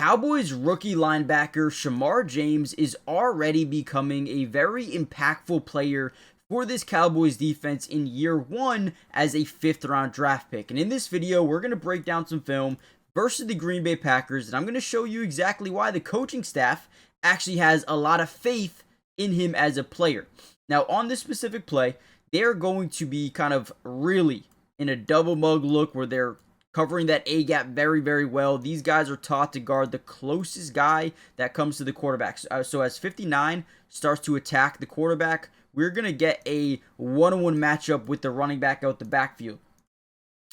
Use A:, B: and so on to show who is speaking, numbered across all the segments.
A: Cowboys rookie linebacker Shemar James is already becoming a very impactful player for this Cowboys defense in year one as a 5th round draft pick. And in this video, we're going to break down some film versus the Green Bay Packers, and I'm going to show you exactly why the coaching staff actually has a lot of faith in him as a player. Now, on this specific play, they're going to be kind of really in a double mug look where they're covering that A gap very, very well. These guys are taught to guard the closest guy that comes to the quarterback. So as 59 starts to attack the quarterback, we're going to get a one-on-one matchup with the running back out the backfield.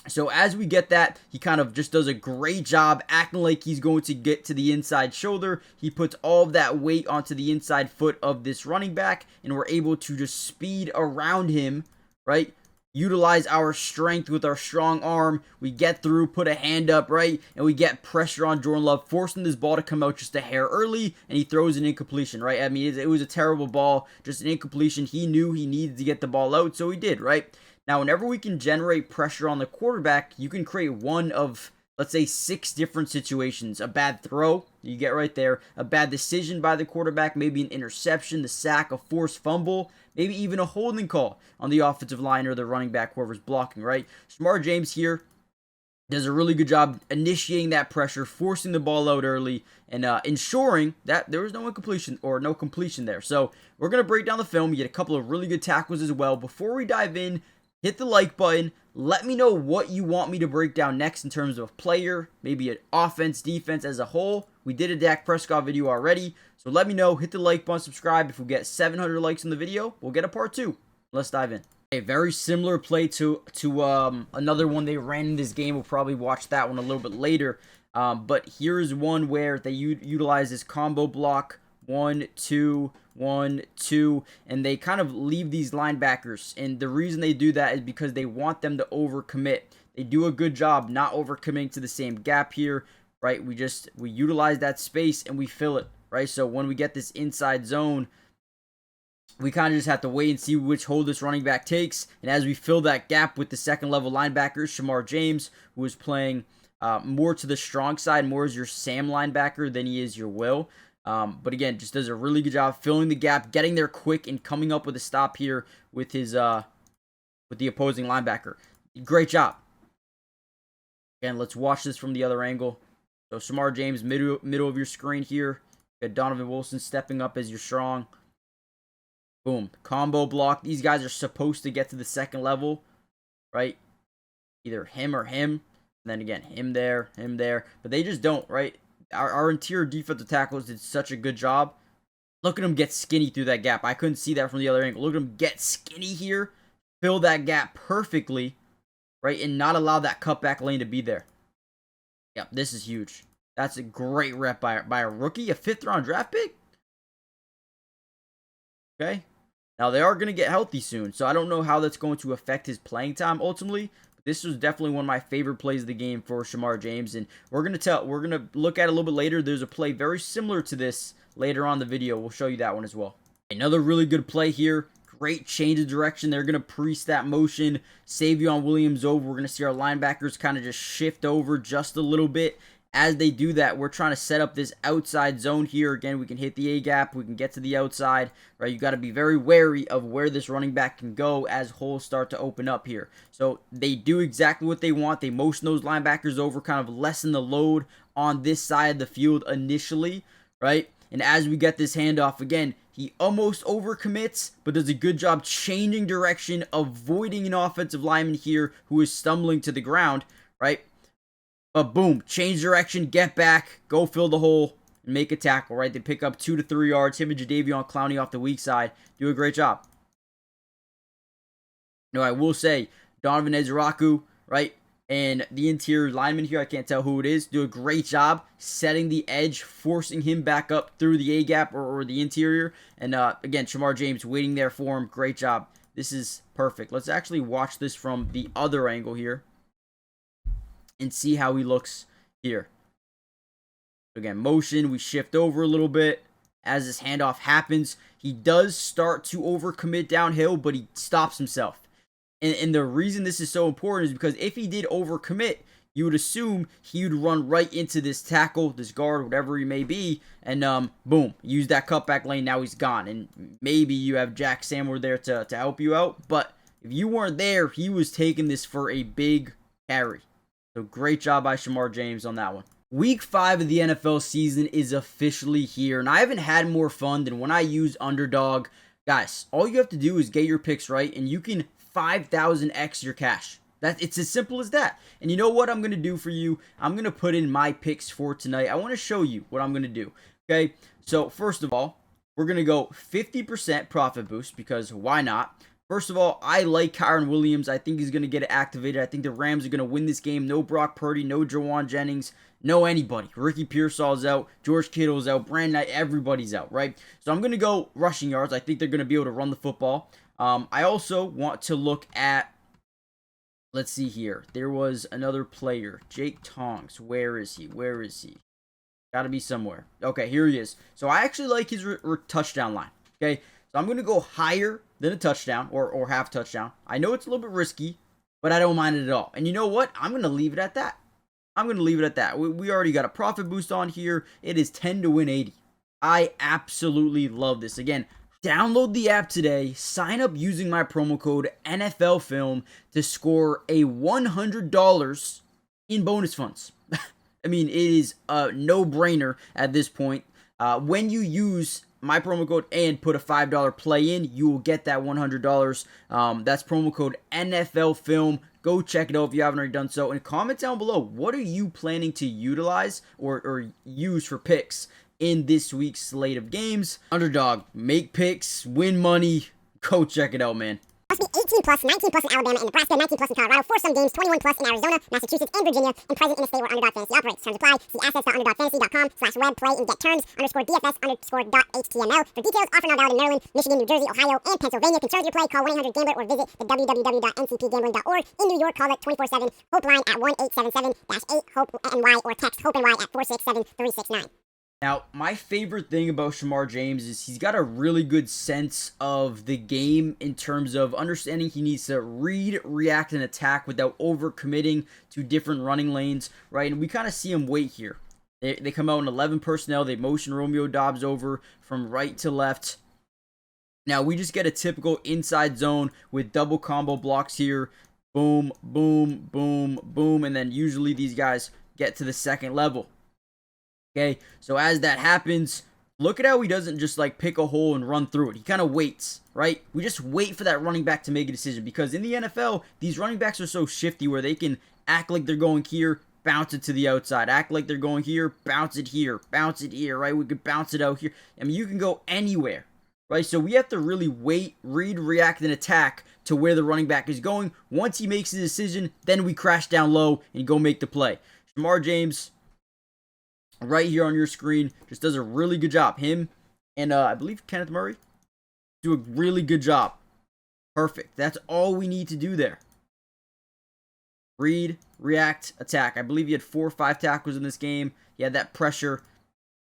A: So as we get that, he kind of just does a great job acting like he's going to get to the inside shoulder. He puts all of that weight onto the inside foot of this running back, and we're able to just speed around him, right? Utilize our strength with our strong arm. We get through, put a hand up, right? And we get pressure on Jordan Love, forcing this ball to come out just a hair early, and he throws an incompletion, right? I mean, it was a terrible ball, just an incompletion. He knew he needed to get the ball out, so he did, right? Now, whenever we can generate pressure on the quarterback, you can create one of, let's say, 6 different situations. A bad throw, you get right there. A bad decision by the quarterback, maybe an interception, the sack, a forced fumble, maybe even a holding call on the offensive line or the running back, whoever's blocking, right? Shemar James here does a really good job initiating that pressure, forcing the ball out early, and ensuring that there was no incompletion or no completion there. So we're going to break down the film. You get a couple of really good tackles as well. Before we dive in, hit the like button. Let me know what you want me to break down next in terms of player, maybe an offense, defense as a whole. We did a Dak Prescott video already, so let me know. Hit the like button, subscribe. If we get 700 likes on the video, we'll get a part 2. Let's dive in. A very similar play to another one they ran in this game. We'll probably watch that one a little bit later. But here's one where they utilize this combo block. 1, 2, 1, 2, and they kind of leave these linebackers, and the reason they do that is because they want them to overcommit. They do a good job not overcommitting to the same gap here, right? We utilize that space and we fill it, right? So when we get this inside zone, we kind of just have to wait and see which hold this running back takes, and as we fill that gap with the second level linebacker, Shemar James, who is playing more to the strong side, more as your Sam linebacker than he is your Will. But again, just does a really good job filling the gap, getting there quick, and coming up with a stop here with his with the opposing linebacker. Great job. Again, let's watch this from the other angle. So Shemar James, middle of your screen here. You got Donovan Wilson stepping up as your strong. Boom, combo block. These guys are supposed to get to the second level, right? Either him or him. And then again, him there, but they just don't, right? Our interior defensive tackles did such a good job. Look at him get skinny through that gap. I couldn't see that from the other angle. Look at him get skinny here. Fill that gap perfectly, right? And not allow that cutback lane to be there. Yep, this is huge. That's a great rep by a rookie, a 5th round draft pick. Okay. Now, they are going to get healthy soon, so I don't know how that's going to affect his playing time ultimately. This was definitely one of my favorite plays of the game for Shemar James, and we're gonna look at it a little bit later. There's a play very similar to this later on in the video. We'll show you that one as well. Another really good play here. Great change of direction. They're gonna priest that motion. Savion Williams over. We're gonna see our linebackers kind of just shift over just a little bit. As they do that, we're trying to set up this outside zone here. Again, we can hit the A gap. We can get to the outside, right? You got to be very wary of where this running back can go as holes start to open up here. So they do exactly what they want. They motion those linebackers over, kind of lessen the load on this side of the field initially, right? And as we get this handoff, again, he almost overcommits, but does a good job changing direction, avoiding an offensive lineman here who is stumbling to the ground, right? But boom, change direction, get back, go fill the hole, and make a tackle, right? They pick up 2 to 3 yards. Him and Jadeveon Clowney off the weak side do a great job. No, I will say, Donovan Ezraku, right? And the interior lineman here, I can't tell who it is, do a great job setting the edge, forcing him back up through the A-gap or the interior. And again, Shemar James waiting there for him. Great job. This is perfect. Let's actually watch this from the other angle here and see how he looks here. Again, motion, we shift over a little bit. As this handoff happens, he does start to overcommit downhill, but he stops himself. And the reason this is so important is because if he did overcommit, you would assume he would run right into this tackle, this guard, whatever he may be, and boom, use that cutback lane. Now he's gone, and maybe you have Jack Sanborn there to help you out, but if you weren't there, he was taking this for a big carry. So great job by Shemar James on that one. Week 5 of the NFL season is officially here, and I haven't had more fun than when I use Underdog. Guys, all you have to do is get your picks right, and you can 5,000x your cash. It's as simple as that. And you know what I'm going to do for you? I'm going to put in my picks for tonight. I want to show you what I'm going to do. Okay, so first of all, we're going to go 50% profit boost, because why not? First of all, I like Kyren Williams. I think he's going to get it activated. I think the Rams are going to win this game. No Brock Purdy, no Jawan Jennings, no anybody. Ricky Pearsall's out. George Kittle's out. Brandon Knight, everybody's out, right? So I'm going to go rushing yards. I think they're going to be able to run the football. I also want to look at, let's see here. There was another player, Jake Tongs. Where is he? Where is he? Got to be somewhere. Okay, here he is. So I actually like his touchdown line, okay? So I'm going to go higher than a touchdown or half touchdown. I know it's a little bit risky, but I don't mind it at all. And you know what? I'm going to leave it at that. I'm going to leave it at that. We already got a profit boost on here. It is 10 to win 80. I absolutely love this. Again, download the app today. Sign up using my promo code NFLFilm to score a $100 in bonus funds. I mean, it is a no-brainer at this point. When you use my promo code and put a $5 play in, you will get that $100. That's promo code NFLFilm. Go check it out if you haven't already done so. And comment down below, what are you planning to utilize or use for picks in this week's slate of games? Underdog, make picks, win money. Go check it out, man.
B: Must be 18 plus, 19 plus in Alabama and Nebraska, 19 plus in Colorado, for some games, 21 plus in Arizona, Massachusetts, and Virginia, and present in a state where Underdog Fantasy operates. Terms apply. See assets.underdogfantasy.com/web play and get terms _DFS_.html for details. Offer not valid in Maryland, Michigan, New Jersey, Ohio, and Pennsylvania. Concerns your play, call 1-800-GAMBLER or visit the www.ncpgambling.org. In New York, call it 24/7 Hope line at 1-877-8-HOPE-NY or text HOPE-NY at 467-369.
A: Now, my favorite thing about Shemar James is he's got a really good sense of the game in terms of understanding he needs to read, react, and attack without overcommitting to different running lanes, right? And we kind of see him wait here. They come out in 11 personnel. They motion Romeo Doubs over from right to left. Now, we just get a typical inside zone with double combo blocks here. Boom, boom, boom, boom. And then usually these guys get to the second level. Okay, so as that happens, look at how he doesn't just like pick a hole and run through it. He kind of waits, right? We just wait for that running back to make a decision, because in the NFL, these running backs are so shifty where they can act like they're going here, bounce it to the outside, act like they're going here, bounce it here, right? We could bounce it out here. I mean, you can go anywhere, right? So we have to really wait, read, react, and attack to where the running back is going. Once he makes a decision, then we crash down low and go make the play. Shemar James, right here on your screen, just does a really good job. Him and I believe Kenneth Murray do a really good job. Perfect. That's all we need to do there. Read, react, attack. I believe he had 4 or 5 tackles in this game. He had that pressure.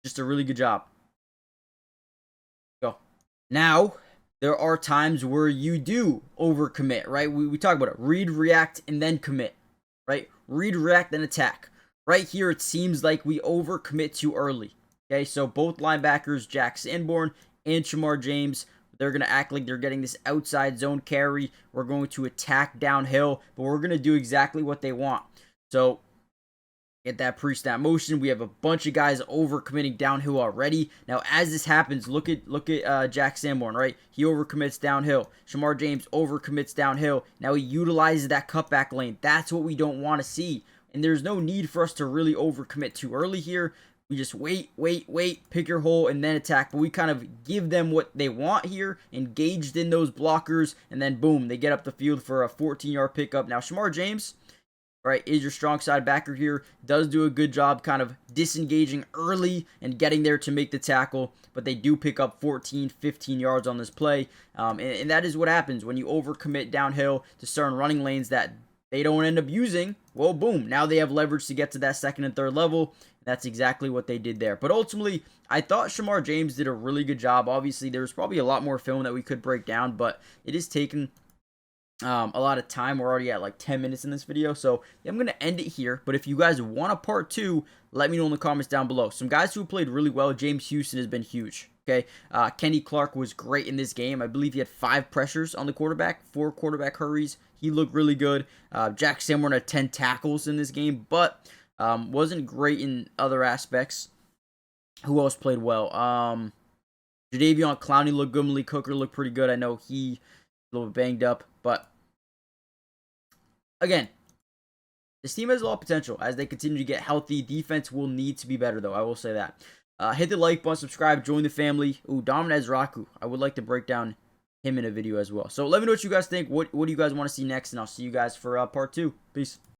A: Just a really good job. Go. Now, there are times where you do overcommit, right? We talk about it. Read, react, and then commit, right? Read, react, then attack. Right here, it seems like we overcommit too early. Okay, so both linebackers, Jack Sanborn and Shemar James, they're going to act like they're getting this outside zone carry. We're going to attack downhill, but we're going to do exactly what they want. So, get that pre-snap motion. We have a bunch of guys overcommitting downhill already. Now, as this happens, look at Jack Sanborn, right? He overcommits downhill. Shemar James overcommits downhill. Now he utilizes that cutback lane. That's what we don't want to see. And there's no need for us to really overcommit too early here. We just wait, pick your hole, and then attack. But we kind of give them what they want here, engaged in those blockers, and then boom, they get up the field for a 14-yard pickup. Now, Shemar James, right, is your strong side backer here, does do a good job kind of disengaging early and getting there to make the tackle. But they do pick up 14, 15 yards on this play. And that is what happens when you overcommit downhill to certain running lanes that they don't end up using. Well, boom, now they have leverage to get to that second and third level. That's exactly what they did there. But ultimately, I thought Shemar James did a really good job. Obviously, there's probably a lot more film that we could break down, but it is taken a lot of time. We're already at like 10 minutes in this video, so yeah, I'm going to end it here. But if you guys want a part 2, let me know in the comments down below. Some guys who played really well. James Houston has been huge. Okay, Kenny Clark was great in this game. I believe he had 5 pressures on the quarterback, 4 quarterback hurries. He looked really good. Jack Samwarn had 10 tackles in this game, but wasn't great in other aspects. Who else played well? Jadeveon Clowney looked good. Malik Hooker looked pretty good. I know he a little bit banged up, but again, this team has a lot of potential as they continue to get healthy. Defense will need to be better, though. I will say that. Hit the like button, subscribe, join the family. Ooh, Dominez Raku. I would like to break down him in a video as well. So let me know what you guys think. What do you guys want to see next? And I'll see you guys for part 2. Peace.